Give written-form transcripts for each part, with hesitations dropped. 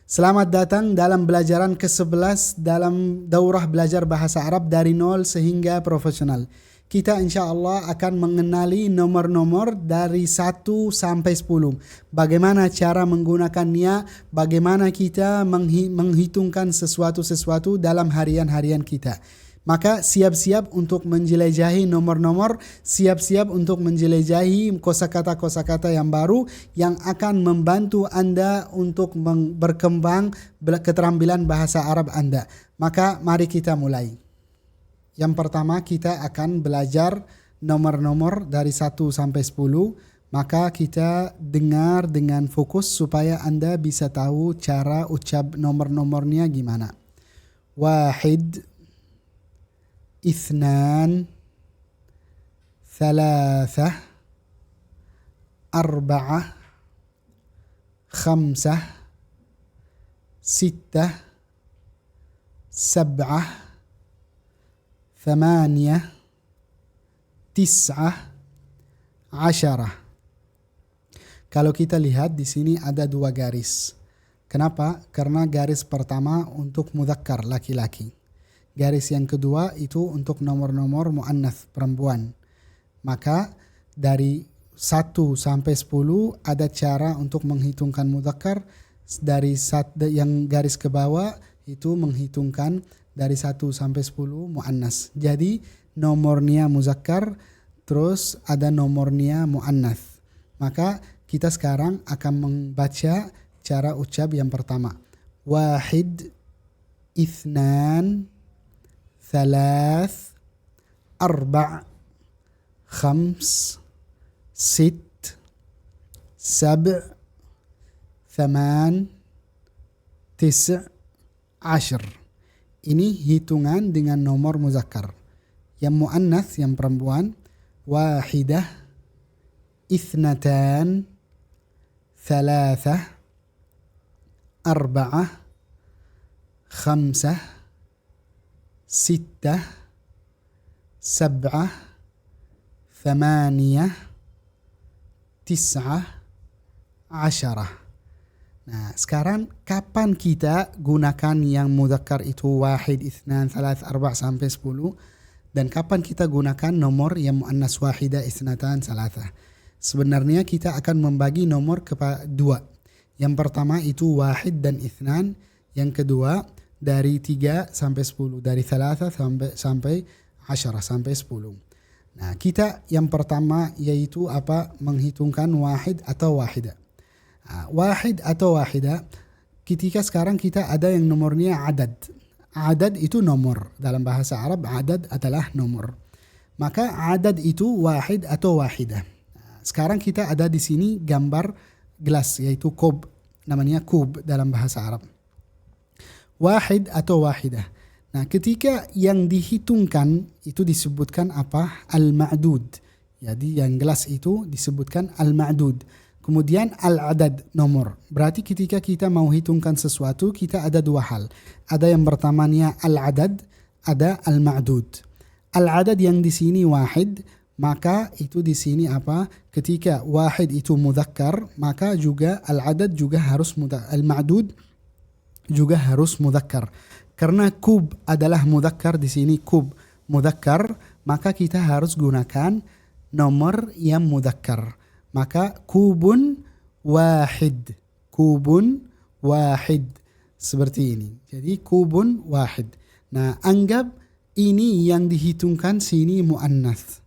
Selamat datang dalam pelajaran ke-11 dalam daurah belajar bahasa Arab dari nol sehingga profesional. Kita insya Allah akan mengenali nomor-nomor dari 1 sampai 10. Bagaimana cara menggunakannya, bagaimana kita menghitungkan sesuatu-sesuatu dalam harian-harian kita. Maka siap-siap untuk menjelajahi nomor-nomor, siap-siap untuk menjelajahi kosakata-kosakata yang baru yang akan membantu Anda untuk berkembang keterampilan bahasa Arab Anda. Maka mari kita mulai. Yang pertama kita akan belajar nomor-nomor dari 1 sampai 10. Maka kita dengar dengan fokus supaya Anda bisa tahu cara ucap nomor-nomornya gimana. Wahid, اثنان ثلاثة أربعة خمسة ستة سبعة ثمانية تسعة عشرة. Kalau kita lihat di sini ada 2 garis. Kenapa? Karena garis pertama untuk mudzakkar laki-laki. Garis yang kedua itu untuk nomor-nomor muannats perempuan. Maka dari 1 sampai 10 ada cara untuk menghitungkan mudzakkar. Dari yang garis ke bawah itu menghitungkan dari 1 sampai 10 muannats. Jadi nomornya muzakkar, terus ada nomornya muannats. Maka kita sekarang akan membaca cara ucap yang pertama. Wahid, ithnan, ثلاث أربع خمس ست سبع ثمان تسع عشر. Ini hitungan dengan nomor muzakkar. Yang muannats, yang perempuan, wahidah, ithnatan, thalathah, arba'ah, khamsah, ستة سبعة ثمانية تسعة عشرة. Nah, sekarang kapan kita gunakan yang mudzakkar itu wahid, itsnan, thalath, arba' sampai 10 dan kapan kita gunakan nomor yang muannats wahidah, itsnatan, salatha. Sebenarnya kita akan membagi nomor kepada 2. Yang pertama itu wahid dan itsnan, yang kedua dari 3 sampai 10, dari 3 sampai 10 sampai 10. Nah, kita yang pertama yaitu apa? Menghitungkan wahid atau wahidah. Wahid atau wahidah, ketika sekarang kita ada yang nomornya adad. Adad itu nomor. Dalam bahasa Arab adad adalah nomor. Maka adad itu wahid atau wahidah. Sekarang kita ada di sini gambar gelas yaitu kub. Namanya kub dalam bahasa Arab. Wahid atau wahidah. Nah, ketika yang dihitungkan itu disebutkan apa? Al-ma'dud. Jadi yang gelas itu disebutkan al-ma'dud. Kemudian al-adad, nomor. Berarti ketika kita mau hitungkan sesuatu, kita ada 2 hal. Ada yang pertamanya al-adad, ada al-ma'dud. Al-adad yang di sini wahid, maka itu di sini apa? Ketika wahid itu mudzakkar, maka juga al-adad juga harus al-ma'dud juga harus mudzakkar. Karena kub adalah mudzakkar di sini, kub mudzakkar, maka kita harus gunakan nomor yang mudzakkar. Maka kubun wahid. Kubun wahid. Seperti ini. Jadi kubun wahid. Nah, anggap ini yang dihitungkan sini muannats.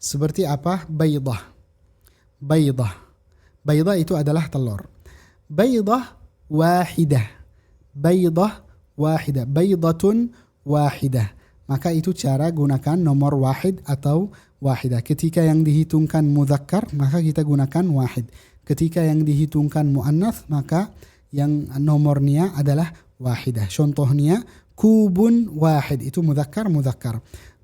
Seperti apa? Baydah. Baydah. Baydah itu adalah telur. Baydah wahidah. Baydah wahidah, baydatun wahidah. Maka itu cara gunakan nomor wahid atau wahidah. Ketika yang dihitungkan mudzakkar, maka kita gunakan wahid. Ketika yang dihitungkan muannats, maka yang nomornya adalah wahidah. Contohnya kubun wahid, itu mudzakkar.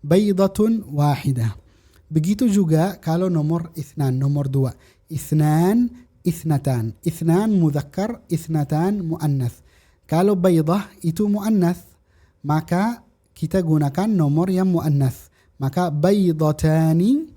Baydatun wahidah. Begitu juga kalau nomor itsnan, nomor 2. Itsnan, itsnatan. Itsnan mudzakkar, itsnatan muannats. Kalau baydah itu muannats, maka kita gunakan nomor yang muannats. Maka baydatani,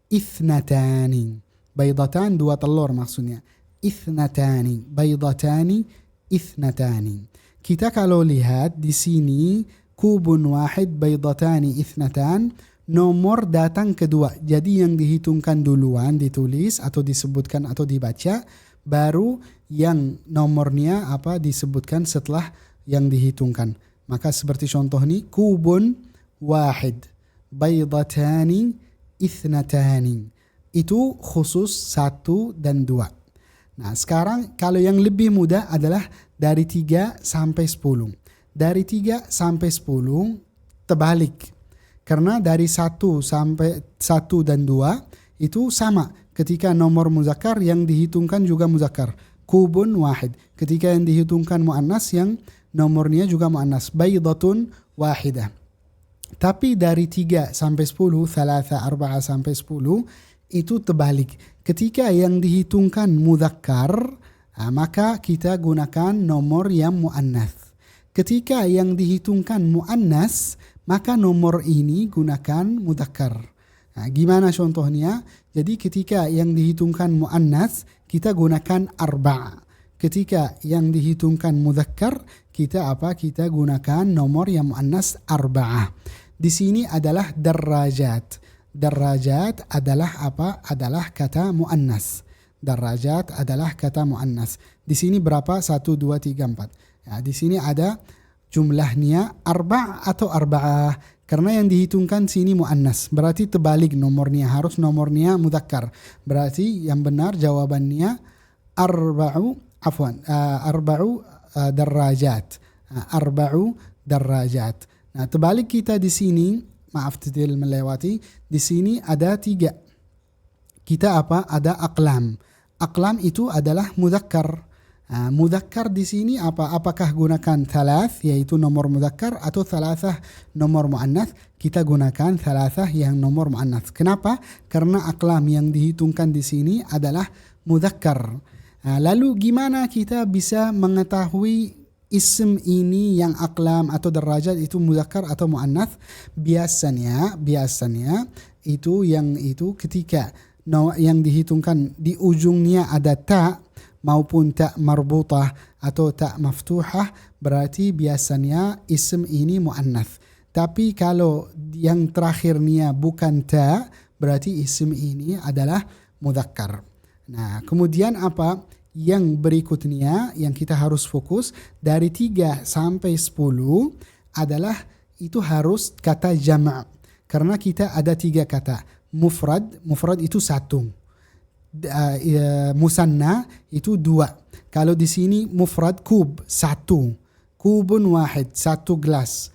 itsnatani. Baydatan 2 telur maksudnya. Ithnatani, baydatani, ithnatani. Kita kalau lihat di sini kubun wahid baydatani ithnatan, nomor datang kedua. Jadi yang dihitungkan duluan ditulis atau disebutkan atau dibaca, baru yang nomornya disebutkan setelah yang dihitungkan. Maka seperti contoh ini, kubun wahid baydatani ithnatani. Itu khusus 1 dan 2. Nah, sekarang kalau yang lebih mudah adalah dari 3 sampai 10. Dari 3 sampai 10 terbalik. Karena dari 1 sampai 1 dan 2 itu sama. Ketika nomor muzakkar yang dihitungkan juga muzakkar. Kubun wahid. Ketika yang dihitungkan muannas yang nomornya juga muannas. Baydatun wahidah. Tapi dari 3 sampai 10, 3, 4 sampai 10 itu terbalik. Ketika yang dihitungkan muzakkar, maka kita gunakan nomor yang muannas. Ketika yang dihitungkan muannas, maka nomor ini gunakan muzakkar. Nah, gimana contohnya? Jadi ketika yang dihitungkan muannas, kita gunakan arba'. Ketika yang dihitungkan muzakkar, kita Kita gunakan nomor yang muannas arba'ah. Di sini adalah darajat. Darajat adalah Adalah kata muannas. Darajat adalah kata muannas. Di sini berapa? 1, 2, 3, 4. Ya, di sini ada jumlahnya arba' atau arba'ah. Karena yang dihitungkan sini muannas. Berarti terbalik nomornya. Harus nomornya mudzakkar. Berarti yang benar jawabannya arba'u darajat. Arba'u darajat. Nah, terbalik kita di sini, maaf tidak melewati, di sini ada 3. Kita ada aqlam. Aqlam itu adalah mudzakkar. Mudzakkar di sini apakah gunakan thalath yaitu nomor mudzakkar atau thalathah nomor muannas? Kita gunakan thalathah yang nomor muannas. Kenapa? Karena aqlam yang dihitungkan di sini adalah mudzakkar. Lalu gimana kita bisa mengetahui isim ini yang aqlam atau derajat itu mudzakkar atau muannas? Biasanya itu ketika yang dihitungkan di ujungnya ada ta maupun ta marbutah atau ta maftuhah, berarti biasanya isim ini muannas. Tapi kalau yang terakhirnya bukan ta, berarti isim ini adalah mudzakkar. Nah, kemudian yang berikutnya yang kita harus fokus dari 3 sampai 10 adalah itu harus kata jama'. Karena kita ada 3 kata. Mufrad itu 1. Musanna itu 2. Kalau di sini mufrad kub 1. Kubun wahid 1 gelas.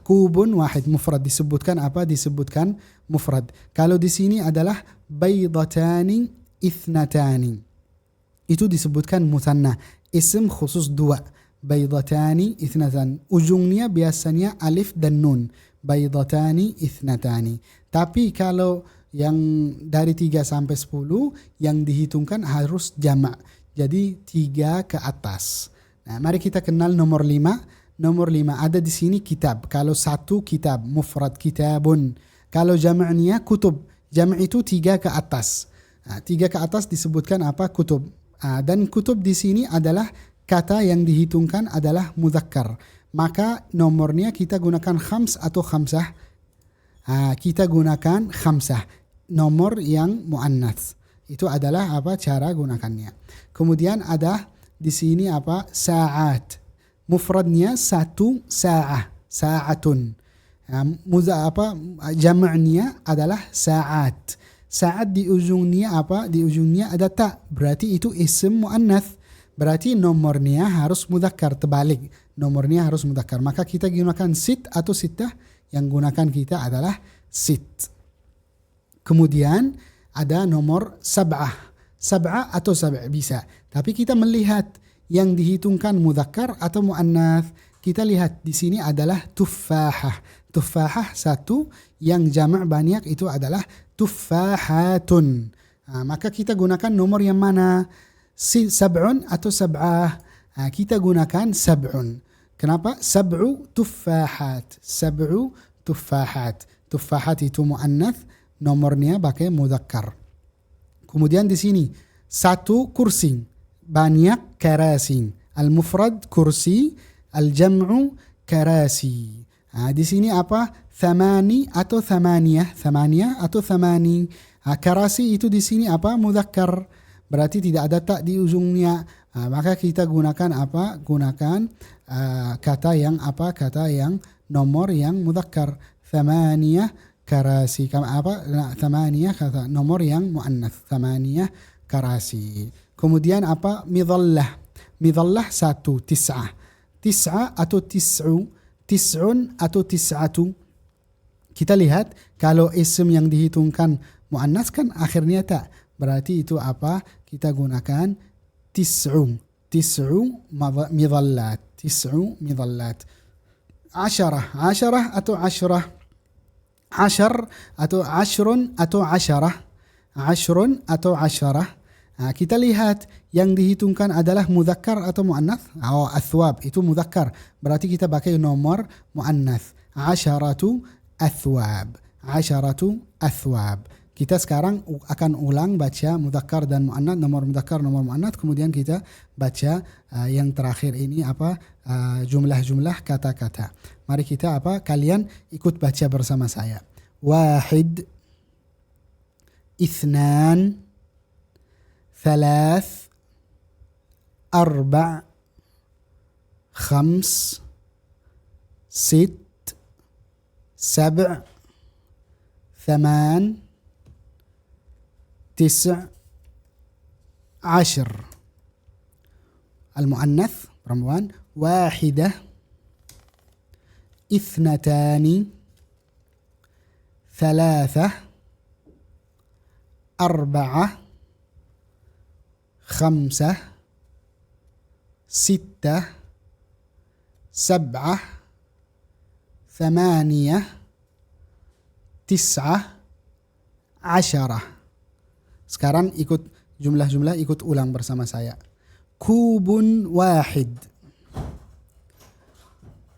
Kubun wahid mufrad disebutkan disebutkan mufrad. Kalau di sini adalah baydatani ithnatani. Itu disebutkan musanna. Isim khusus 2. Baydatani ithnatan. Ujungnya biasanya alif dan nun. Baydatani ithnatani. Tapi kalau yang dari 3 sampai 10 yang dihitungkan harus jama'. Jadi 3 ke atas. Nah, mari kita kenal nomor 5. Nomor 5 ada di sini kitab. Kalau 1 kitab, mufrad kitabun. Kalau jama'nya kutub. Jama' itu 3 ke atas. 3 ke atas disebutkan kutub. Dan kutub di sini adalah kata yang dihitungkan adalah mudzakkar. Maka nomornya kita gunakan khams atau khamsah. Kita gunakan khamsah. Nomor yang muannas. Itu adalah cara gunakannya. Kemudian ada di sini sa'at. Mufradnya 1 sa'ah. Sa'atun. Jama'nya adalah sa'at. Saat di ujungnya Di ujungnya ada ta. Berarti itu isim muannas. Berarti nomornya harus mudzakkar, terbalik. Nomornya harus mudzakkar. Maka kita gunakan sit atau sittah. Yang gunakan kita adalah sit. Kemudian ada nomor sab'ah. Sab'ah atau sab' bisa. Tapi kita melihat yang dihitungkan mudzakkar atau muannas. Kita lihat di sini adalah tuffahah. Tuffahah 1, yang jama' banyak itu adalah tuffahatun. Maka kita gunakan nomor yang mana? Sab'un atau sab'ah? Kita gunakan sab'un. Kenapa? Sab'u tuffahat. Sab'u tuffahat. Tuffahat itu muannas, nomornya pakai mudzakkar. Kemudian di sini 1 kursi, banyak karasin Al-mufrad kursi, al-jam'u karasi. Di sini apa? Thamani atau thamaniyah, thamaniyah atau thamani. Karasi itu di sini apa? Mudzakkar. Berarti tidak ada tak di ujungnya. Maka kita gunakan apa? Gunakan kata yang apa? Kata yang nomor yang mudzakkar. Thamaniyah karasi. Thamaniyah kata nomor yang muannath. Thamaniyah karasi. Kemudian apa? Midhallah. Midhallah satu, tis'ah. Tis'ah atau tis'u, tis'un atau tis'atu. Kita lihat kalau isim yang dihitungkan muannas kan akhirnya tak. Berarti itu apa? Kita gunakan tis'u. Tis'u midhallat. Tis'u midhallat. Asyarah. Asyarah atau asyrah. Asyar atau asyrun atau asyarah. Asyrun atau asyarah. Kita lihat yang dihitungkan adalah mudzakkar atau muannas. Athwab itu mudzakkar. Berarti kita pakai nomor muannas. Asyaratu athwab. Asyaratu athwab. Kita sekarang akan ulang baca mudzakkar dan muannas, nomor mudzakkar, nomor muannas. Kemudian kita baca yang terakhir ini apa? Jumlah-jumlah kata-kata. Mari kita apa? Kalian ikut baca bersama saya. Wahid, ithnan, ثلاث أربع خمس ست سبع ثمان تسع عشر. المؤنث perempuan. واحدة اثنتان ثلاثة أربعة خمسة ستة سبعة ثمانية تسعة عشرة. Sekarang ikut jumlah-jumlah, ikut ulang bersama saya. Kubun wahid.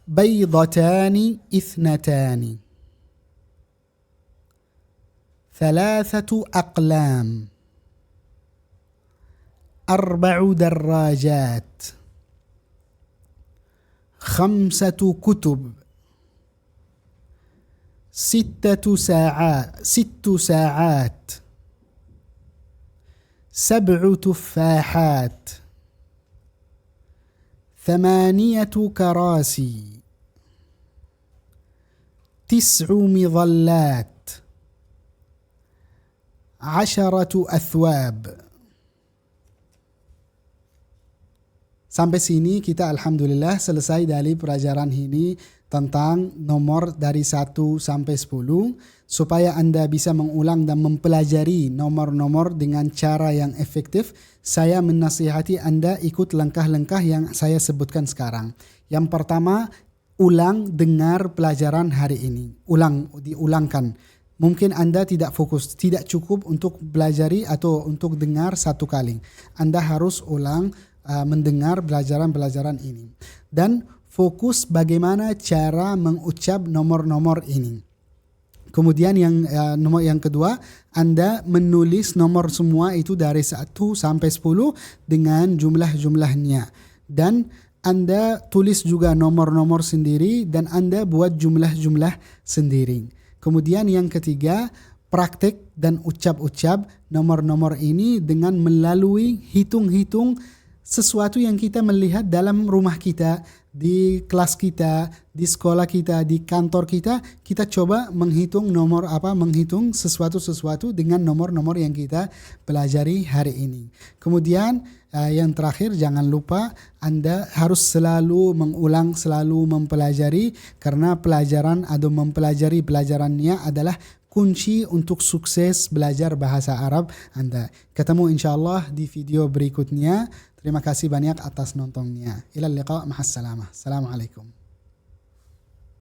Baydatani ithnatani. ثلاثة أقلام. 4 دراجات. 5 كتب. 6 ساعات. 7 تفاحات. 8 كراسي. 9 مظلات. 10 أثواب. Sampai sini kita alhamdulillah selesai dari pelajaran ini tentang nomor dari 1 sampai 10. Supaya Anda bisa mengulang dan mempelajari nomor-nomor dengan cara yang efektif, saya menasihati Anda ikut langkah-langkah yang saya sebutkan sekarang. Yang pertama, ulang dengar pelajaran hari ini. Diulangkan. Mungkin Anda tidak fokus, tidak cukup untuk pelajari atau untuk dengar satu kali. Anda harus ulang mendengar pelajaran-pelajaran ini. Dan fokus bagaimana cara mengucap nomor-nomor ini. Kemudian nomor yang kedua, Anda menulis nomor semua itu dari 1 sampai 10 dengan jumlah-jumlahnya. Dan Anda tulis juga nomor-nomor sendiri dan Anda buat jumlah-jumlah sendiri. Kemudian yang ketiga, praktek dan ucap-ucap nomor-nomor ini dengan melalui hitung-hitung sesuatu yang kita melihat dalam rumah kita, di kelas kita, di sekolah kita, di kantor kita, kita coba menghitung menghitung sesuatu dengan nomor-nomor yang kita pelajari hari ini. Kemudian yang terakhir, jangan lupa Anda harus selalu mengulang, selalu mempelajari, karena pelajaran atau mempelajari pelajarannya adalah kunci untuk sukses belajar bahasa Arab Anda. Ketemu insyaallah di video berikutnya. Terima kasih banyak atas nontonnya. Ilal liqa, ma'as salamah. Assalamualaikum.